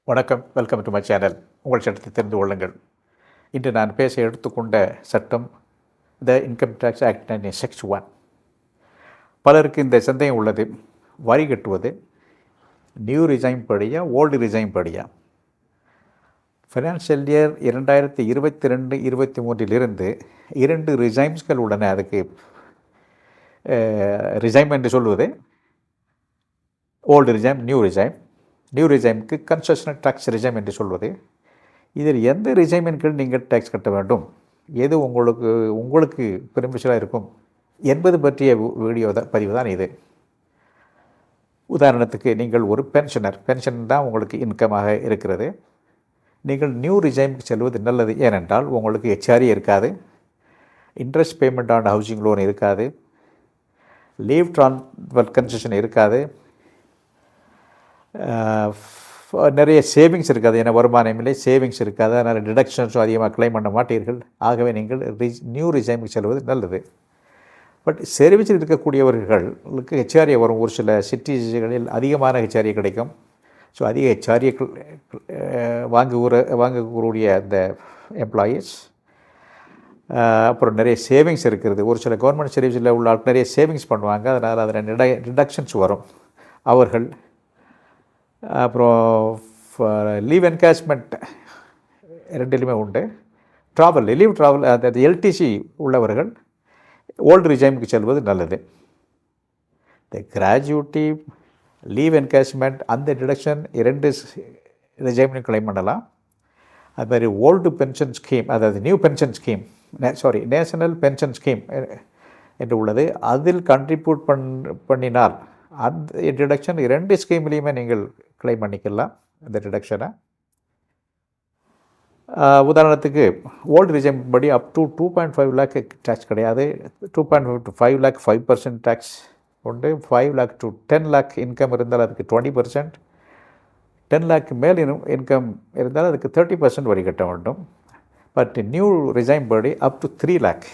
வணக்கம், welcome to my channel. உங்கள் சட்டத்தை தெரிந்து கொள்ளுங்கள். இன்று நான் பேச எடுத்துக்கொண்ட சட்டம் த இன்கம் டேக்ஸ் ஆக்ட் 1961. பலருக்கு இந்த சந்தேகம் உள்ளது, வரி கட்டுவது நியூ ரிசைம் படியா ஓல்டு ரிசைம் படியா? ஃபினான்ஷியல் இயர் 2022-23 2 ரிசைம்ஸ்கள் உள்ளன. அதுக்கு ரிசைம் என்று சொல்வது old regime, new regime. New ரிசைமுக்கு கன்செஷனல் டேக்ஸ் ரிசைம் என்று சொல்வது. இதில் எந்த ரிசைமின் கீழ் நீங்கள் டேக்ஸ் கட்ட வேண்டும், எது உங்களுக்கு பெருமிஷலாக இருக்கும் என்பது பற்றிய பதிவு தான் இது. உதாரணத்துக்கு, நீங்கள் ஒரு பென்ஷன் தான் உங்களுக்கு இன்கமாக இருக்கிறது. நீங்கள் நியூ ரிசைமுக்கு செல்வது நல்லது. ஏனென்றால் உங்களுக்கு ஹெச்ஆர்ஏ இருக்காது, interest payment on housing loan இருக்காது, லீவ் ட்ரான்ஸ்ஃபர் கன்செஷன் இருக்காது, நிறைய சேவிங்ஸ் இருக்காது. ஏன்னா வருமானம் இல்லை, சேவிங்ஸ் இருக்காது. அதனால் டிடக்ஷன்ஸும் அதிகமாக கிளைம் பண்ண மாட்டீர்கள். ஆகவே நீங்கள் நியூ ரிசைமுக்கு செல்வது நல்லது. பட் சர்வீஸில் இருக்கக்கூடியவர்களுக்கு ஹெச்ஆர்ஏ வரும். ஒரு சில சிட்டிகளில் அதிகமான ஹெச்ஆர்ஏ கிடைக்கும். ஸோ அதிக ஹெச்ஆர்ஏ வாங்கக்கூடிய அந்த எம்ப்ளாயீஸ், அப்புறம் நிறைய சேவிங்ஸ் இருக்கிறது. ஒரு சில கவர்மெண்ட் சர்வீஸில் உள்ள ஆட்கள் நிறைய சேவிங்ஸ் பண்ணுவாங்க. அதனால் அதில் டிடக்ஷன்ஸ் வரும் அவர்கள். அப்புறம் லீவ் என்கேஷ்மெண்ட் ரெண்டுலேயுமே உண்டு. லீவ் ட்ராவல், அந்த எல்டிசி உள்ளவர்கள் ஓல்டு ரிசைமுக்கு செல்வது நல்லது. இந்த கிராஜுவிட்டி, லீவ் என்கேஷ்மெண்ட், அந்த டிடக்ஷன் 2 ரிசைம்லையும் கிளைம் பண்ணலாம். அதுமாதிரி ஓல்டு பென்ஷன் ஸ்கீம், அதாவது new pension scheme, national pension scheme என்று உள்ளது. அதில் கண்ட்ரிபியூட் பண்ணினால் அந்த டிடக்ஷன் 2 ஸ்கீம்லேயுமே நீங்கள் கிளைம் பண்ணிக்கலாம் அந்த டிடக்ஷனை. உதாரணத்துக்கு ஓல்டு ரிசைம் படி அப் டு 2.5 lakh டேக்ஸ் கிடையாது. 2.5 to 5 lakh 5% டேக்ஸ் உண்டு. 5 lakh to 10 lakh இன்கம் இருந்தால் அதுக்கு 20%, 10 lakh மேல் இன்கம் இருந்தால் அதுக்கு 30% வரி கட்ட வேண்டும். பட் நியூ ரிசைம் படி up to 3 lakh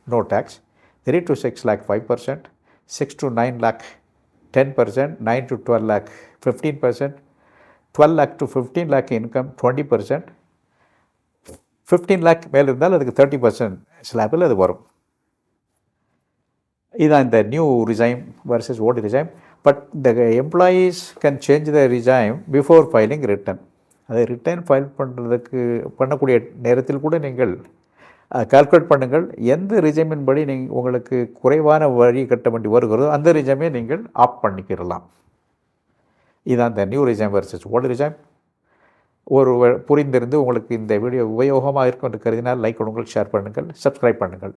no tax, 3 to 6 lakh 5%, 6 to 9 lakh 10%, 9 to 12 lakh 15%, 12 lakh to 15 lakh income 20%, 15 lakh மேல் இருந்தால் அதுக்கு 30% ஸ்லாப்பில் அது வரும். இதுதான் இந்த new regime versus old regime. But the employees can change the regime before filing return. அதை return file பண்ணக்கூடிய நேரத்தில் கூட நீங்கள் கால்குலேட் பண்ணுங்கள். எந்த ரிசைமின் படி உங்களுக்கு குறைவான வரி கட்ட வேண்டி வருகிறதோ அந்த ரிசைமை நீங்கள் ஆஃப் பண்ணிக்கிறலாம். இதுதான் இந்த நியூ ரிசைம் வர்சஸ் ஓல்டு ரிசைம். புரிந்திருந்து உங்களுக்கு இந்த வீடியோ உபயோகமாக இருக்கும் என்று கருதினால் லைக் கொடுங்கள், ஷேர் பண்ணுங்கள், சப்ஸ்கிரைப் பண்ணுங்கள்.